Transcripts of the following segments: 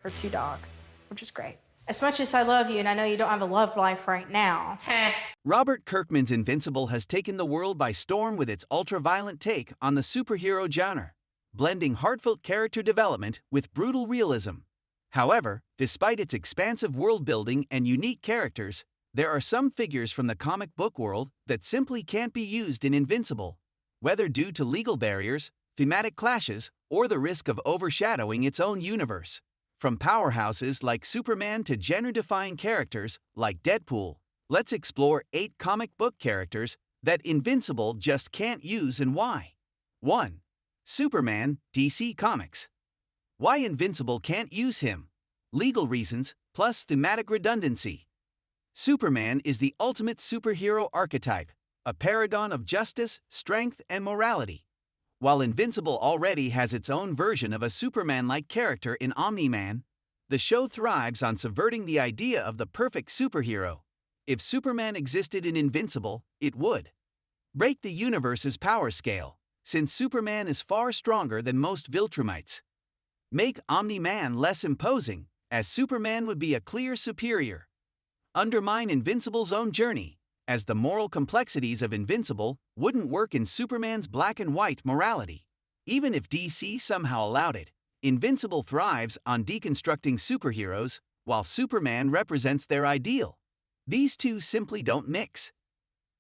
her 2 dogs, which is great. As much as I love you, and I know you don't have a love life right now. Robert Kirkman's Invincible has taken the world by storm with its ultra-violent take on the superhero genre, blending heartfelt character development with brutal realism. However, despite its expansive world-building and unique characters, there are some figures from the comic book world that simply can't be used in Invincible, whether due to legal barriers, thematic clashes, or the risk of overshadowing its own universe. From powerhouses like Superman to genre-defying characters like Deadpool, let's explore 8 comic book characters that Invincible just can't use and why. 1. Superman, DC Comics. Why Invincible can't use him? Legal reasons, plus thematic redundancy. Superman is the ultimate superhero archetype, a paragon of justice, strength, and morality. While Invincible already has its own version of a Superman-like character in Omni-Man, the show thrives on subverting the idea of the perfect superhero. If Superman existed in Invincible, it would break the universe's power scale, since Superman is far stronger than most Viltrumites. Make Omni-Man less imposing, as Superman would be a clear superior. Undermine Invincible's own journey, as the moral complexities of Invincible wouldn't work in Superman's black and white morality. Even if DC somehow allowed it, Invincible thrives on deconstructing superheroes, while Superman represents their ideal. These two simply don't mix.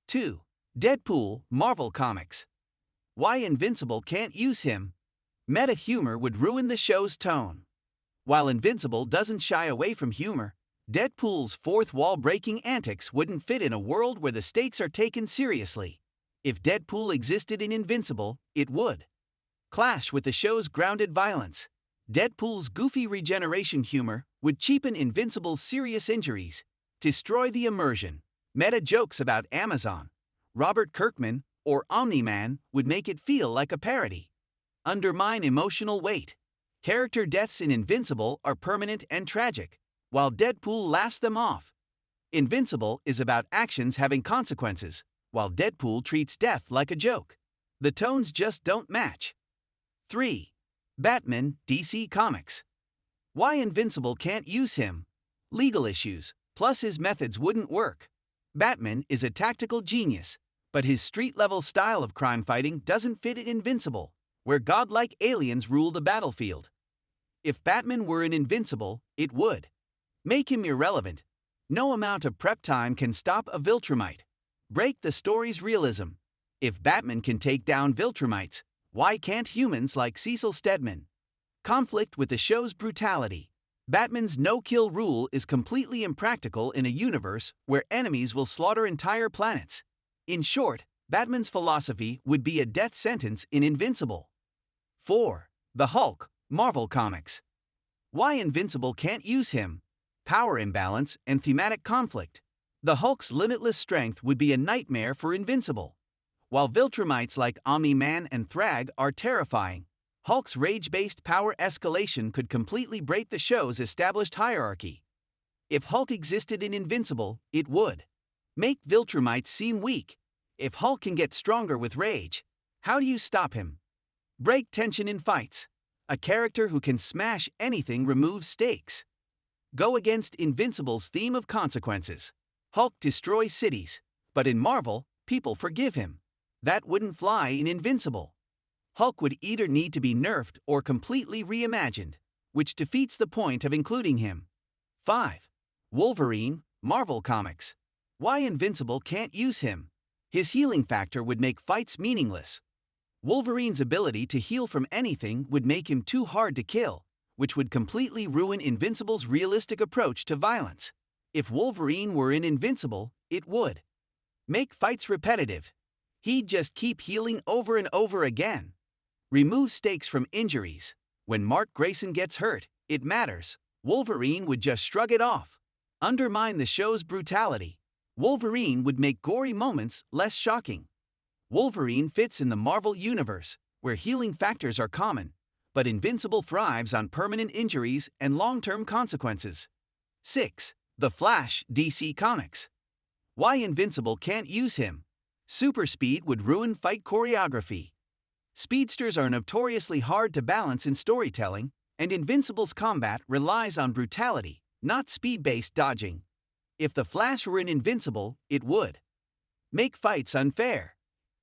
2. Deadpool, Marvel Comics. Why Invincible can't use him? Meta humor would ruin the show's tone. While Invincible doesn't shy away from humor, Deadpool's fourth-wall-breaking antics wouldn't fit in a world where the stakes are taken seriously. If Deadpool existed in Invincible, it would clash with the show's grounded violence. Deadpool's goofy regeneration humor would cheapen Invincible's serious injuries, destroy the immersion. Meta jokes about Amazon, Robert Kirkman, or Omni-Man would make it feel like a parody. Undermine emotional weight. Character deaths in Invincible are permanent and tragic, while Deadpool laughs them off. Invincible is about actions having consequences, while Deadpool treats death like a joke. The tones just don't match. 3. Batman, DC Comics. Why Invincible can't use him? Legal issues, plus his methods wouldn't work. Batman is a tactical genius, but his street-level style of crime fighting doesn't fit in Invincible, where godlike aliens rule the battlefield. If Batman were in Invincible, it would make him irrelevant. No amount of prep time can stop a Viltrumite. Break the story's realism. If Batman can take down Viltrumites, why can't humans like Cecil Stedman? Conflict with the show's brutality. Batman's no-kill rule is completely impractical in a universe where enemies will slaughter entire planets. In short, Batman's philosophy would be a death sentence in Invincible. 4. The Hulk, Marvel Comics. Why Invincible can't use him? Power imbalance and thematic conflict. The Hulk's limitless strength would be a nightmare for Invincible. While Viltrumites like Omni-Man and Thrag are terrifying, Hulk's rage-based power escalation could completely break the show's established hierarchy. If Hulk existed in Invincible, it would make Viltrumites seem weak. If Hulk can get stronger with rage, how do you stop him? Break tension in fights. A character who can smash anything removes stakes. Go against Invincible's theme of consequences. Hulk destroys cities, but in Marvel, people forgive him. That wouldn't fly in Invincible. Hulk would either need to be nerfed or completely reimagined, which defeats the point of including him. 5. Wolverine, Marvel Comics. Why Invincible can't use him? His healing factor would make fights meaningless. Wolverine's ability to heal from anything would make him too hard to kill, which would completely ruin Invincible's realistic approach to violence. If Wolverine were in Invincible, it would make fights repetitive. He'd just keep healing over and over again. Remove stakes from injuries. When Mark Grayson gets hurt, it matters. Wolverine would just shrug it off. Undermine the show's brutality. Wolverine would make gory moments less shocking. Wolverine fits in the Marvel Universe, where healing factors are common, but Invincible thrives on permanent injuries and long-term consequences. 6. The Flash, DC Comics. Why Invincible can't use him? Super speed would ruin fight choreography. Speedsters are notoriously hard to balance in storytelling, and Invincible's combat relies on brutality, not speed-based dodging. If the Flash were an Invincible, it would make fights unfair.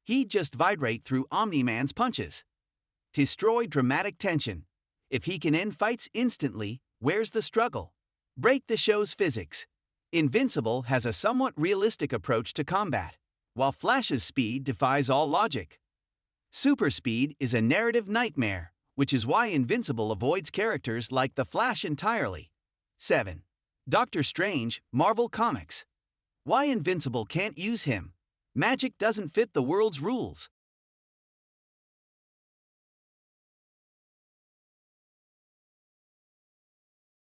He'd just vibrate through Omni-Man's punches. Destroy dramatic tension. If he can end fights instantly, where's the struggle? Break the show's physics. Invincible has a somewhat realistic approach to combat, while Flash's speed defies all logic. Super speed is a narrative nightmare, which is why Invincible avoids characters like the Flash entirely. 7. Doctor Strange, Marvel Comics. Why Invincible can't use him? Magic doesn't fit the world's rules.